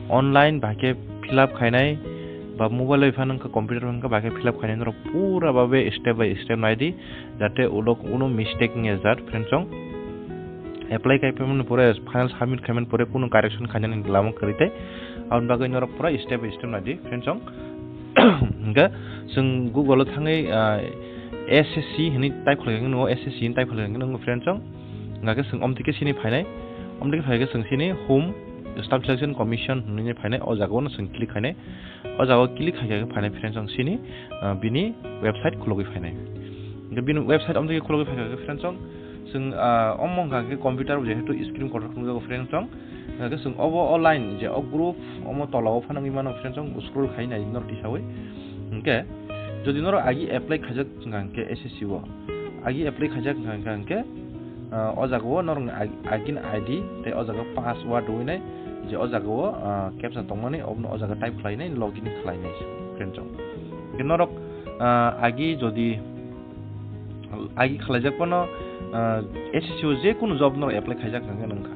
online bhake fill up khainai ba mobile phone ka computer phone ka bhake fill up khainai nor pura babe step by step naidi jate ulok uno mistake nge jat friends song apply kai payment pura final submit khamen pore kuno correction khajan lam karite aun bagai nor pura step by step naidi friends song nga जों Google थाङै SSC हनि type खालामगोन no SSC नि type खालामगोन no friends ngaga जों अमतिके सिनि फायनाय अमतिके फायगे जों सिनि home staff selection commission हनि फायनाय अ जागाव जों क्लिक खायनाय अ जागाव क्लिक खायगे फायनाय फ्रेंड्स जों सिनि बिनि वेबसाइट खुलगै फायनाय बिनि वेबसाइट अमतिके खुलगै फायगे फ्रेंड्स जों अमंगागे कम्प्युटार जेहेतु स्क्रिन कन्ट्रोल खुलगै फ्रेंड्स ngaga जों अब अनलाइन जे अ ग्रुप अम तलाव फानंगि मानो फ्रेंड्स स्क्रल खायनाय नोटिस हावै ओके যদি নর আগি এপ্লাই খাজাক গাंके SSC ও আগি এপ্লাই খাজাক গাंके অজাগো নর আগিন আইডি তে অজাগো পাসওয়ার্ড হইনাই যে অজাগো ক্যাপচা তংমানি অবন অজাগো টাইপ খালাইনাই লগইন খালাইনাই फ्रेंड्स কে নরক আগি যদি আগি খালাজাক পনো SSC ও যে কোন জব নর এপ্লাই খাজাক গাंके নংখা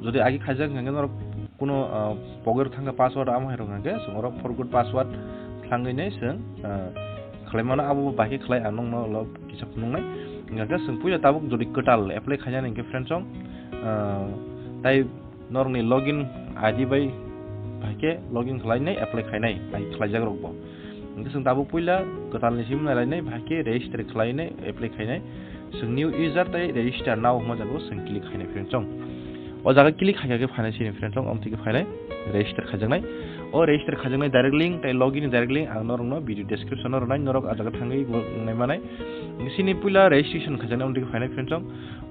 যদি আগি খাজাক গাंके নর কোন পগের থাঙ্গা পাসওয়ার্ড আম হেরো गांके সর ফরগুড পাসওয়ার্ড थांगैनाय जों खालामनो आबो बाखि खालाय आनंनो लब किसा खुंनाय गागा जों पुया ताबुक जदि कटाल एप्लाई खायनाय के फ्रेंड्स ताइ नरनि लॉगिन आईडी बाय बाके लॉगिन खालायनाय एप्लाई खायनाय बाय खालायजाग रखबो जों ताबुक पुयला कटालनि सिम नालायनाय बाके रेजिस्टार खालायनाय एप्लाई खायनाय जों न्यू यूजर ताइ रेजिस्टार नाउ मजागो जों क्लिक खायनाय फ्रेंड्स अ जागा क्लिक खायगे फायनाय फ्रेंड्स अमतिके फायनाय रेजिस्टार खाजोंनाय ओ रेजिस्टार खाजोंनाय डाइरेक्ट लिंक ताइ लॉगिन डाइरेक्ट लिंक आं नरनो भिडियो डेसक्रिप्शन राय नरक आजागा थांगै नाय मानाय सिनि पुला रेजिस्ट्रेशन खाजोंनाय अमतिके फायनाय फ्रेंड्स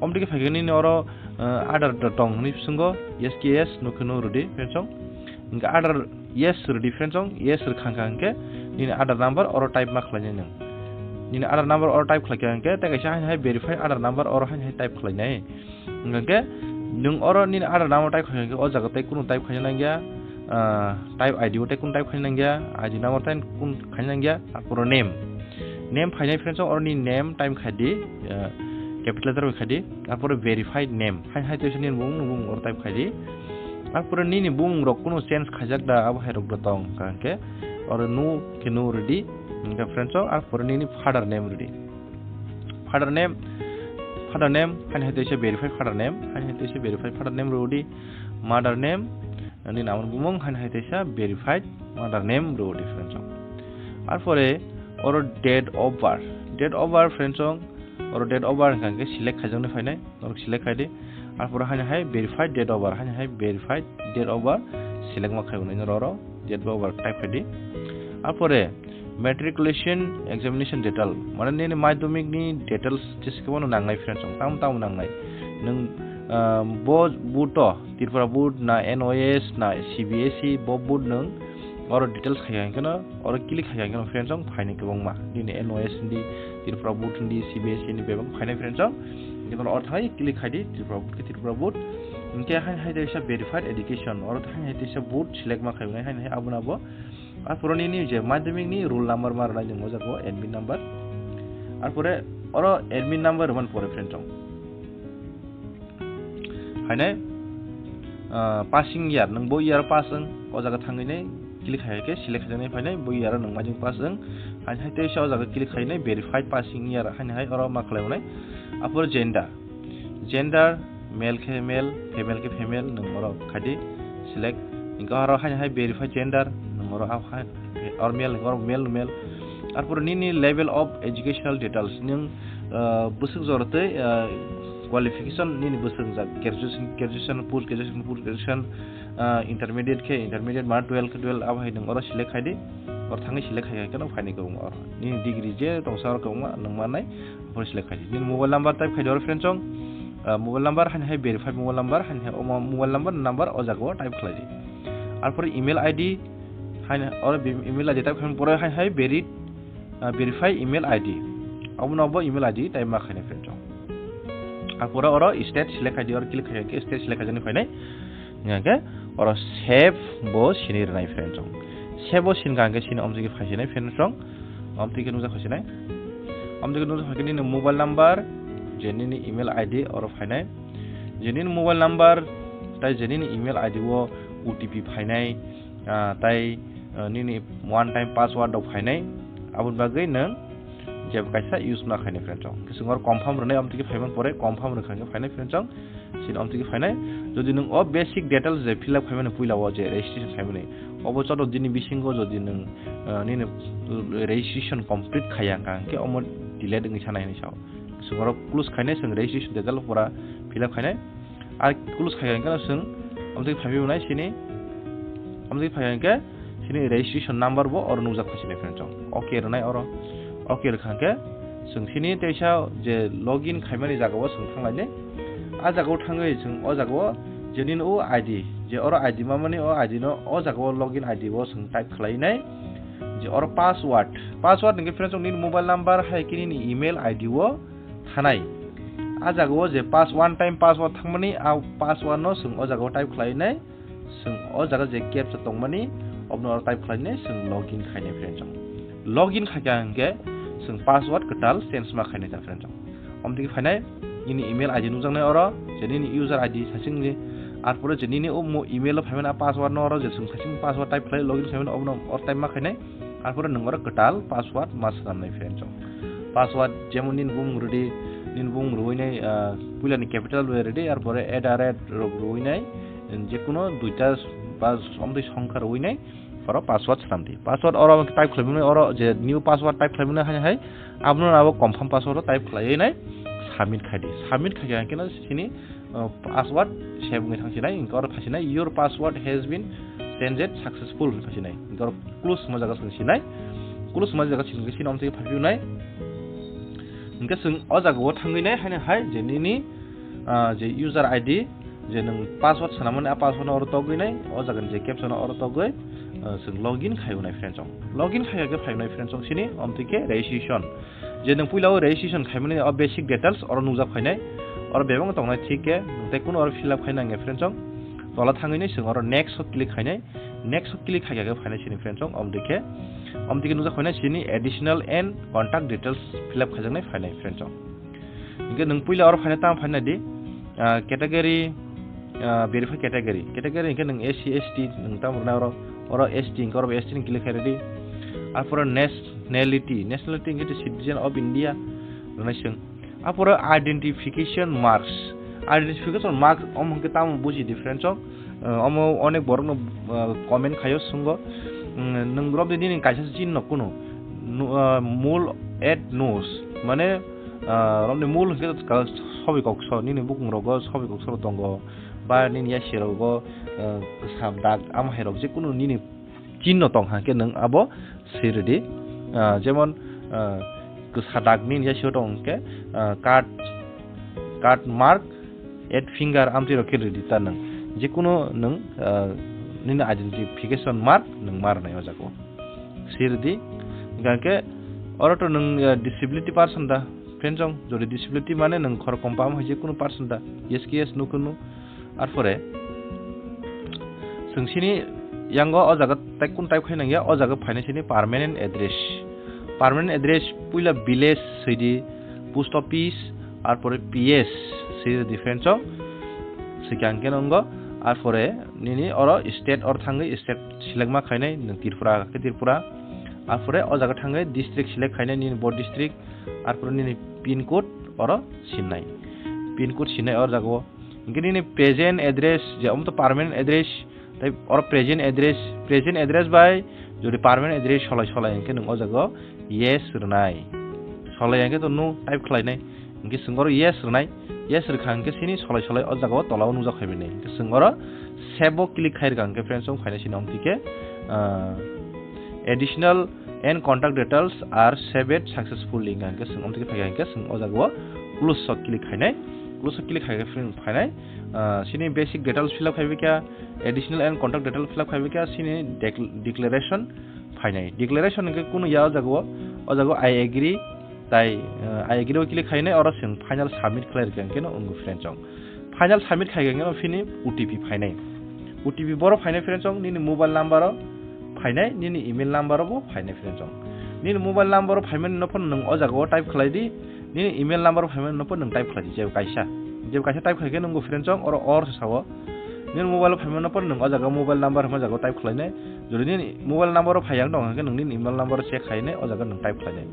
अमतिके फायगेनि नर आधार दं नि संगो SKS नखनो रुदि फ्रेंड्स इंगा आधार yes रुदि फ्रेंड्स yes रखांखांके निनि आधार नंबर और टाइप मा खालायनाय नों निनि आधार नंबर और टाइप खालायखांके तागायसा हाय वेरीफाई आधार नंबर और हाय टाइप खालायनाय इंगाके नों और निनि आधार नंबर टाइप खालायखांके ओ जागा ताइ कुनु टाइप खालायनाय गया टाइप आईडी उते कुन टाइप खालायनाय गया आईडी नंबर टाइप कुन खालायनाय गया आरो नेम फायनाय फ्रेंड्स और नि नेम टाइम खादि कैपिटल लेटर खादि आरो वेरीफाइड नेम हाय तो नि बुं और टाइप खादि आरो नि बुं र कुनु चेंज खाजाक दा अब हायरक द दं कांके और नु के नु रेडी इनका फ्रेंड्स आरो नि father name ready father name हाय तो वेरीफाइड फादर नेम हाय तो verified father name ready mother name नि नाम बुमं हाय तो verified mother name ready friends आरो और डेट ऑफ बर्थ फ्रेंड्स और डेट ऑफ बर्थ कांके सिलेक्ट खाजोंनो फायनाय और सिलेक्ट खायदि आरो हाय वेरीफाइड डेट ऑफ बर्थ हाय verified date of birth select मा खायबनाय नरो डेट ऑफ बर्थ टाइप खायदि आरो मैट्रिकुलेशन एग्जामिनेशन डिटेल माने नि माध्यमिक नि डिटेल्स जेसेबां नांनाय फ्रेंड्स ताम नांनाय नों बुटो त्रिपुरा बुट ना NOS ना CBSE बुट नों और डिटेल्स खायगोन और क्लिक खायगोन फ्रेंड्स फाइनाय गोबां मा दिनै NOS नि त्रिपुरा बुट नि CBSE नि बेबां फाइनाय फ्रेंड्स जेन और थाय क्लिक खायदि त्रिपुरा बुट इनके हाय देसा वेरीफाइड एजुकेशन और हाय देसा बुट सिलेक्ट मा खायनाय हाय आबुनाबो आपुरनि नि जे माध्यमिक नि रोल नम्बर मारनाय जों मजाखौ एडमिन नम्बर और एडमिन नम्बर वन परे फ्रेंड्स हायनाय पासिंग इयार नों बो इयार पासजों अजागा थांगैनाय क्लिक खायके सिलेक्ट खायनाय फायनाय बो इयार नों माजों पासजों हाय तेसा अजागा क्लिक खायनाय वेरीफाइड पासिंग इयार हाय और मा खालामनाय आपुर जेंडर मेल के मेल फीमेल के फीमेल नों और खादि सिलेक्ट इनका और हाय वेरीफाइड जेंडर नों और मेल आपुर नि लेवल ऑफ एजुकेशनल डिटेल्स नों बुसुक जरते क्वालिफिकेशन नि बोसों जा ग्रेजुएशन पोस्ट ग्रेजुएशन इंटरमीडिएट मा 12 अब हाय नों और सिलेक्ट खायदि और थाङै सिलेक्ट खायगोन फाइनाय गोबां और नि डिग्री जे दंसार गोबां नों मानाय और सिलेक्ट खायदि नि मोबाइल नंबर टाइप खायदि और फ्रेंड्स मोबाइल नंबर हाय वेरीफाइड मोबाइल नंबर हाय मोबाइल नंबर अजागो टाइप खायदि आरो ईमेल आईडी हाय और ईमेल आईडी टाइप खायन परे हाय वेरीफाइड ईमेल आईडी अबनबो ईमेल आईडी टाइप मा खायनाय फ्रेंड्स और स्टेट सिलेक्ट खायदि और क्लिक खायके स्टेट सिलेक्ट खायजों फायनाय ngaga और सेव बो सिनिरनाय फ्रेंड्स सेव बो सिन गांगे सिन अमजिके फायसिनाय फ्रेंड्स अमतिके नुजा खायसिनाय अमतिके नुजा फायकेनि मोबाइल नंबर जेनिनि ईमेल आईडी और फायनाय जेनिनि मोबाइल नंबर ताइ जेनिनि ईमेल आईडी वो OTP फायनाय ताई निनि one time password dok फायनाय abun bagai nang jeb kaisa use na khaine friend chong kisingor confirm rene amtiki phaiman pore confirm rekhange fainai friend chong sin amtiki fainai jodi nang o basic details je fill up khaimane puilawo je registration khaimane obo chodo dini bisingo jodi nang nini registration complete khayang ke omo delay ding sanai ni saw kisingor close khaine sing registration detail pora fill up khaine ar close khayang ka sing amtiki phaibi unai sini amtiki phayang ke sini registration number bo or nujak khasine friend chong okay renai oro okay rekhanke जों सिनि तेसा जे login खायमानि जागाव जों थांलायने आ जागाव थाङै जों अ जागाव Zenin ओ ID जे अर ID माने अ ID न अ जागाव login ID वो जों टाइप खालायनाय जे अर पासवर्ड नगे फ्रेंड्स नि मोबाइल नंबर हाय किनि ईमेल आईडी वो थानाय आ जागाव जे वन टाइम पासवर्ड थांमानि आ पासवर्ड न जों अ जागाव टाइप खालायनाय जों अ जागा जे कैप्चा दंमानि अबनो टाइप खालायनाय जों लॉगिन खायनाय फ्रेंड्स लॉगिन खायगांगे जों पासवर्ड कटाल चेंज मा खायनाय जा फ्रेंड्स अमदि फायनाय इनि ईमेल आईडी नुजांनाय अर जेनि यूजर आईडी सासिंनि आर पुरो जेनि ओ ईमेल फायमाना पासवर्ड न अर जे जों सासिं पासवर्ड टाइप खालाय लॉगिन खायमाना अबनो अर टाइप मा खायनाय आर पुरो नंगर कटाल पासवर्ड मा साननाय फ्रेंड्स पासवर्ड जेमन निन बुं रुइनाय पुलानि कैपिटल रेडी आर पुरो रुइनाय जेकुनो दुइटा बा समदै संख्या रुइनाय for password samdi password or type khlabune or je new password type khlabune hai abno abo confirm password type khlai nai submit khai kena sini password save ngai thangsinai inkor phasinai your password has been changed successful phasinai inkor close ma jaga sinai close ma jaga sin omte phabiunai inka sing o jaga o thanginai hai je nini je user id je nang password sanamane a password or toginai o jaga je caption or togoi जों login खायनाय friends login खायगे फायनाय friends सिनि अमतिके registration जे नों पुइलाव registration खायमाने a basic details और नुजा फायनाय और बेबंग तंगनाय थिके नोंते कुन और fill up खायनांगे friends तला थाङैने जों और नेक्स्ट क्लिक खायनाय नेक्स्ट क्लिक खायगे फायनाय सिनि फ्रेंड्स अमतिके नुजा फायनाय सिनि additional and contact details fill up खायजानाय फायनाय फ्रेंड्स इनके नों पुइला और फायनाय ताम फायनाय दि कैटेगरी वेरीफाई कैटेगरी इनके नों एससी एसटी नों ताम or ST इनकर ST नि क्लिक खायदि आर फॉर नेशनैलिटी इनके सिटीजन ऑफ इंडिया रनायसों आर फॉर आइडेंटिफिकेशन मार्क्स हमके ताम बुझि डिफरेंस अम अनेक बरन कमेंट खायो सुंगो नों रब दिनि कायसा चिन नकुनो मूल एट नोस माने रमने मूल के सबै कक्ष नि बुकुं रगो सबै कक्ष दंगो बा निनि यासिरगो साबदाग आम हेरक जे कुनु निनि चिन्ह दं हाके नों आबो सिरदि जेमन सादाग निनि यासिर दं के कार्ड मार्क एट फिंगार आमति रखे रेडि ता नों जे कुनु नों निनि आइडेंटिफिकेशन मार्क नों मारनाय जागो सिरदि गाके अरतो नों डिसेबिलिटी पर्सन दा फ्रेंड्स जदि डिसेबिलिटी माने नों खर कम्पाम जे कुनु पर्सन दा यस के यस नुकुनु आर फरे जोंसिनि यांगो अ जागा टाइकुन टाइप खायनांगया अ जागा फाइनान्सिनि परमानेंट एड्रेस पुइला विलेज सैदि पोस्ट ऑफिस आर फरे पीएस सैदि डिफरेंस सिकांके नंगो आर फरे निनि और स्टेट और थांगै स्टेट सिलेक्ट मा खायनाय नों तिरपुरा आर फरे अ जागा थांगै डिस्ट्रिक्ट सिलेक्ट खायनाय निनि बोर्ड डिस्ट्रिक्ट आर फरे निनि पिन कोड और सिननाय और जागो इनके निनि प्रेजेंट एड्रेस जे हम तो परमानेंट एड्रेस टाइप और प्रेजेंट एड्रेस बाय जदि परमानेंट एड्रेस सलाय इनके नों अ जागो येस रनाय सलायके तो नो टाइप खालायनाय इनके संगर येस रखांके सिनि सलाय अ जागो तलाव नुजा खायबिनाय इनके संगर सेव क्लिक खायरगांके फ्रेंड्स फाइनान्सियल नमतिके additional and contact details are saved successfully गांके संगमतिके फायगांके सं अ जागो क्लोज क्लिक खायनाय फायनाय सिनि बेसिक डिटेल्स फिल अप खायबिका additional and contact details fill up खायबिका सिनि डिक्लेरेशन फायनाय डिक्लेरेशन के कुनु या जागो अ जागो आई एग्री क्लिक खायनाय और जों फाइनल सबमिट खायरगांके न उंगु फ्रेंड्स फाइनल सबमिट खायगांके फिनि ओटीपी फायनाय ओटीपी बर फायनाय फ्रेंड्स निनि मोबाइल नंबर फायनाय निनि ईमेल नंबर बो फायनाय फ्रेंड्स निनि मोबाइल नंबर फायमन नफोन नों अ जागो टाइप खालायदि निनि ईमेल नंबर फायमन नफोन नों टाइप खालायदि जेब कायसा टाइप खायगे नंगु फ्रेंड्स और सावो nin mobile phaimano por nung ojaga mobile number hama jaga type khlainai jodi nin mobile number phayang dong hangke nungni email number check khainai ojaga nung type khlainai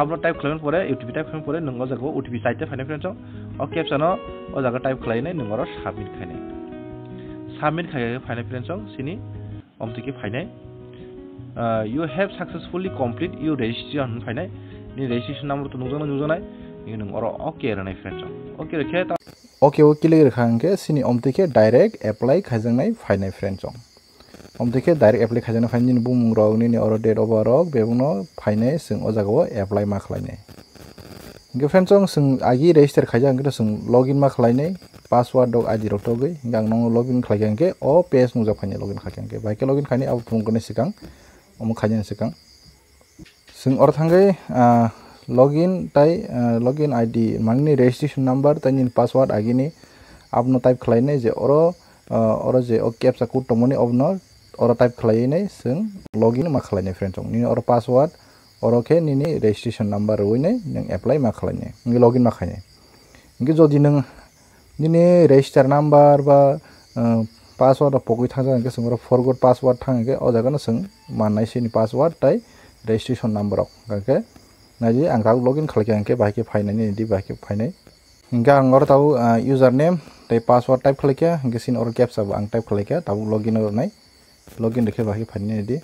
abno type khlaimon pore OTP type khlaimon pore nung ojaga OTP site phainai friends o captcha no ojaga type khlainai nung oro submit khainai submit khainai phainai friends sini omtiki phainai you have successfully complete your registration phainai ni registration number to nungjanai nung oro okay ranai friends okay rekhe okay clear khangke sini omtike direct apply khajangnai phainai friends omtike direct apply khajangnai phaini bumung rok ni oro date of birth rok bebungno phainai sing o jaga apply ma khlainai ge friends sing agi register khajang ke sing login ma khlainai password dok id rok togoi gang nong login khlaigangke o page nungja phainai login khaigangke baike login khaini ab phungkone sikang omo khaijani sikang sing or thangai login tai login id mangni registration number tani password agini abno type khlainai je oro je o captcha code tomoni obno oro type khlainai sing login ma khlainai friends ni oro password oro ke nini registration number roinai nang apply ma khlainai ngi login ma khainai ngi jodi nang nini register number ba password pokoi thangja ke sing oro forgot password thangke o jaga no sing mannai sini password tai registration number ok ke naji ang rau login khalgangke baike phainai ni di baike phainai hinga ang or tau username tai password type khalika hinga sin or captcha ang type khalika tau login or nai login dekhe baike phainai di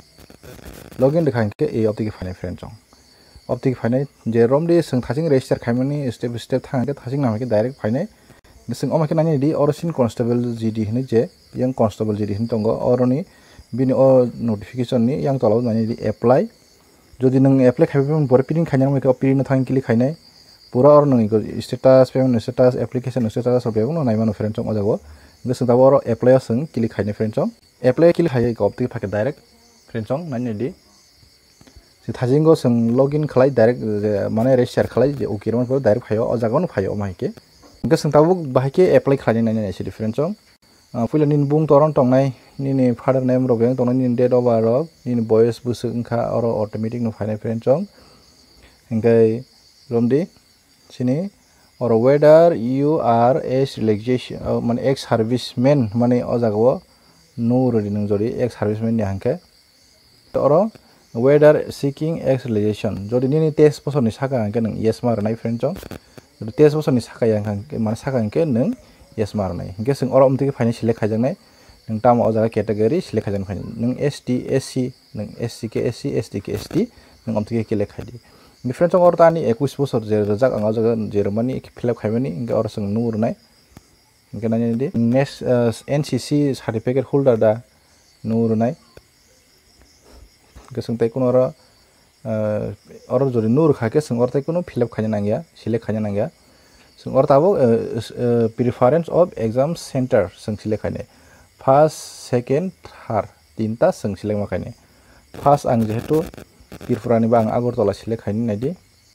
login dekhangke e optiki phainai friend jong optiki phainai je romdi sing thasing register khaimani step step thangke thasing namke direct phainai sing omake nani di or sin constable GD hini je yang constable GD hin tongo oroni bini o notification ni yang tolaw nani di apply jodi nang apply khaibon bor pin khainang mai ko pin thang kili khainai pura or nang ko status payment status application status or bebon nai mano friend chong ojago ngesung ta oro apply sing kili khainai friend chong apply kili khai ko opti phake direct friend chong nani di si thajingo sing login khlai direct mane register khlai je ukirmon pore direct phayo ojago no phayo maike ngesung ta bu bahike apply khlaini nani si friend chong puila nin bung toron tongnai nini father name rok yang tongnai nin date of birth rok nini boys busungkha oro automatic no phainai friend chong hingai romdi sini oro whether you are ex relaxation mane ex serviceman mane o jaga no rodi nang jodi ex serviceman ni hangke oro whether seeking ex relaxation jodi nini test bosor ni saka hangke nang yes mar nai friend chong jodi test bosor ni saka yang hangke mane saka hangke nang yes mar nai hingke sing oro omtiki phainai select khajangnai nang tam o jaga category select khajan phainai nang ST SC nang SC ke SC ST ke ST nang omtiki select khaidi ngi friends or tani 21 bosor je rajak ang jaga jermani fill up khaimani ngi or sing nur nai ngi nani di next NCC certificate holder da nur nai ngi sing tai kuno or jodi nur khake sing or tai kuno fill up khajana nangya select khajana nangya sing or tabo preference of exam center sing select khaine first second third tinta sing select ma khaine first ang jehetu tirpurani bang Agartala select khaine naidi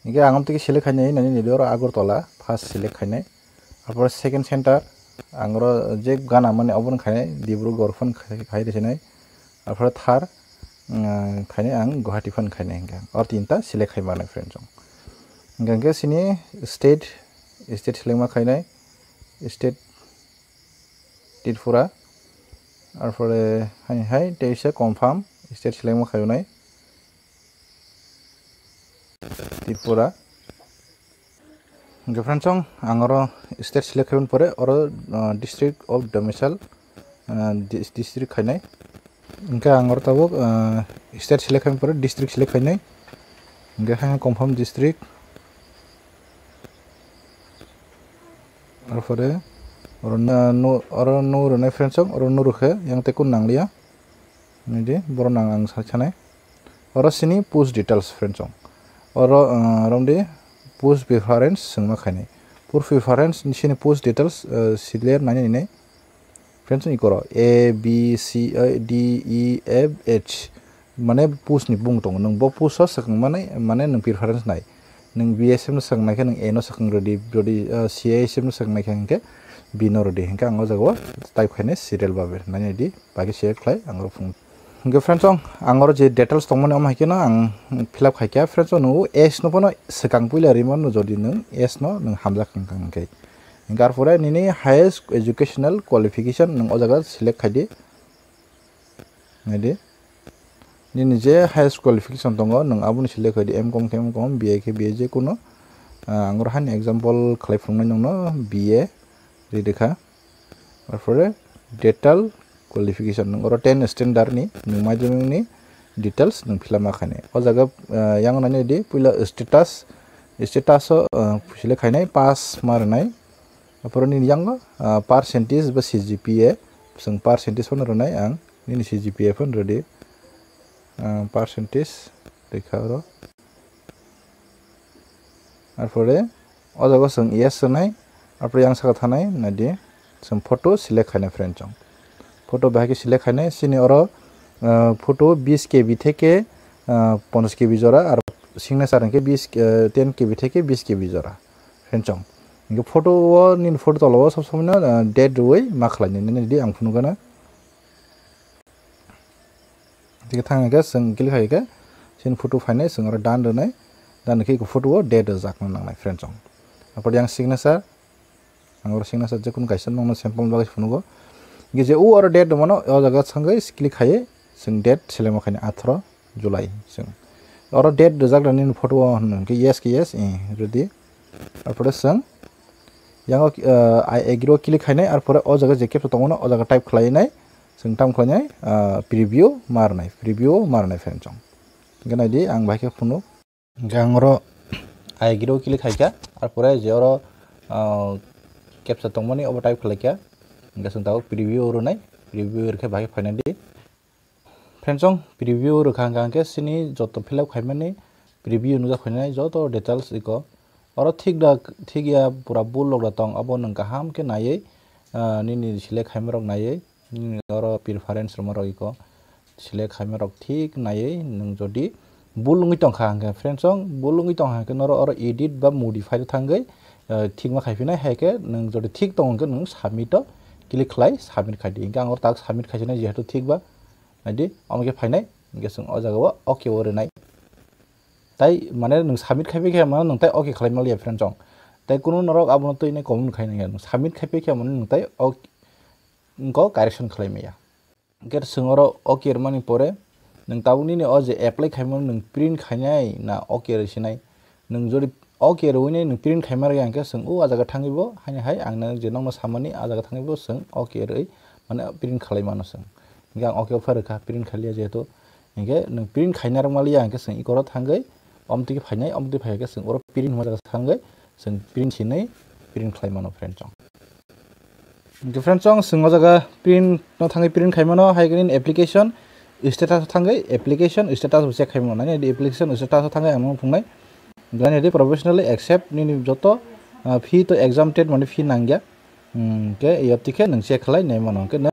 nge angam tiki select khaine nani ni oro Agartala first select khaine apor second center angro je gana mane obon khaine Dibrugarh phone khaire senai apor third khaine ang Guwahati phone khaine nge or tinta select khai mane friend jong nge sini state select ma khaine state Tripura arpore hai teise confirm state select ma khayunai Tripura nge friend chong angoro state select khayon pore oro district of domicile district khainai nge angor tabo state select khayon pore district select khainai nge ha confirm district arpore oro no rone friend chong oro no rukhe yang te kun nanglia nidi boro nang ang sachane oro sini push details friend chong oro romdi push preference singma khane push preference sini push details clear nani ne friend chong ikoro A B C D E F H mane push ni bung tong nang bo push sakang mane nang preference nai nang BSM no sang naikhe nang A no sakang rodi CASM no sang naikhe ke B no rodi hingka ang jago type khaine serial babe nani di bagi share khlai ang phung hingga friends ong angor je details tongmane am haikena ang fill up friends ong no S no pono sakang puila rimon no jodi nang S no nang hamja kang kai Gar pore nini highest educational qualification nung o jaga select khaidi ngadi nini je highest qualification tongo nung abuni select khaidi M.Com BA ke BA je kuno angor han example khlai phungnai nung no BA ridekha pore detail qualification nung oro 10 standard ni nung majung ni details nung filama khane o jaga yang nani di pula status select khainai pass marnai apor ni yang percentage ba CGPA sung percentage pon ronai ang ni CGPA pon ready percentage dekha ro arpore o jaga sung yes nai apor yang saka thanai nadi sung photo select khainai friend chong photo bahagi select khainai sini oro photo 20 KB থেকে 50 KB জোড়া আর signature के 10 KB থেকে 20 KB জোড়া friend चong इनके photo नी photo तलवा सब समय ना डेट रुई मा खलायनि ने दि आं फुनुगोना दिके थांगा जों क्लिक खायगा सिन फोटो फाइनाय जों आरो दान दोनाय दान के फोटो डेट जाकनो नांनाय फ्रेंड चong अपन yang सिग्नेचार आं और सिग्नेचार जे कुन गायसन नंनो सैंपल बागै फुनुगो गे जे ओ आरो डेट दमनो ओ जागा संगै क्लिक खायो जों डेट सेलेमा खायनि 18 जुलाइ जों और डेट जागदानि फोटो होन के yes रेडी आरो जों yang I agree क्लिक खायनाय आरो परे ओ जागा जे केप तंगनो ओ जागा टाइप खालायनाय जों टाइम खालायनाय प्रिभिउ मारनाय फ्रेंड चong गनायदि आं बायके फुनु गांरो I agree क्लिक खायका आरो परे जे और केप तंगमनि ओ टाइप खालायका गसं ताव प्रिभिउ रनाय प्रिभिउ रखे बायके फाइनालि फ्रेंड चong प्रिभिउ रखांगा के सिनि जतो फिलअप खायमानि प्रिभिउ नुगा फाइनाय जतो डिटेल्स इको और ठीक या पूरा बुल लोग तंग अब नों गाहाम के नायै नि सिलेक्ट खायमरक नायै और प्रेफारेंस रमरक इको सिलेक्ट खायमरक ठीक नायै नों जदि बुल लुंगि तंग खांगा फ्रेंड चong बुल लुंगि तंग हाके नर और एडिट बा मडिफाई थांगै ठीक मा खायफिनाय हायके नों जदि ठीक तंग नों सबमिट क्लिक खालाय सबमिट खायदि इंगा आंगर टास्क सबमिट खायसिनाय जेहेतु ठीक बा नायदि अमके फायनाय गेसं अ जागावा ओके ओरनाय ताई माने नों सबमिट खायफैखे माने नों ताई ओके खालामनालिया फ्रेंड चong ताई कुनु नरक आबनो तइने कमेन्ट खायनाय नों सबमिट खायफैखे माने नों ताई ओके कारेक्शन खालामैया गेट सोंगर ओके माने परे नों ताउनि ने अ जे एप्लाई खायमन नों प्रिन्ट खायनाय ना ओके रसिनाय नों जदि ओके रवइने नों प्रिन्ट खायमार गांके सों ओ आजागा थांगैबो हायने हाय आंनो जे नंनो सामानि आजागा थांगैबो सों ओके रै माने प्रिन्ट खालायमानो सों गां ओके फरखा प्रिन्ट खालिया जेहेतु इंगे नों प्रिन्ट खायनार मालिया आंके सों इकर थांगै अमतिके फायनाय अमति फायके जों और प्रिन्ट मजा थांगै जों प्रिन्ट सिनै प्रिन्ट खालायमानो फ्रेंड चong फ्रेंड चong जों जागा प्रिन्ट न थांगै प्रिन्ट खायमानो हायगेन एप्लिकेशन स्टेटास थांगै एप्लिकेशन स्टेटास चेक खायमानो नाय एप्लिकेशन स्टेटास थांगै आं बुंनाय गाने प्रोफेशनली एक्सेप्ट नि जतो फी तो एग्जाम टेट माने फी नांगिया के यतिके नों चेक खालाय नाय मानो के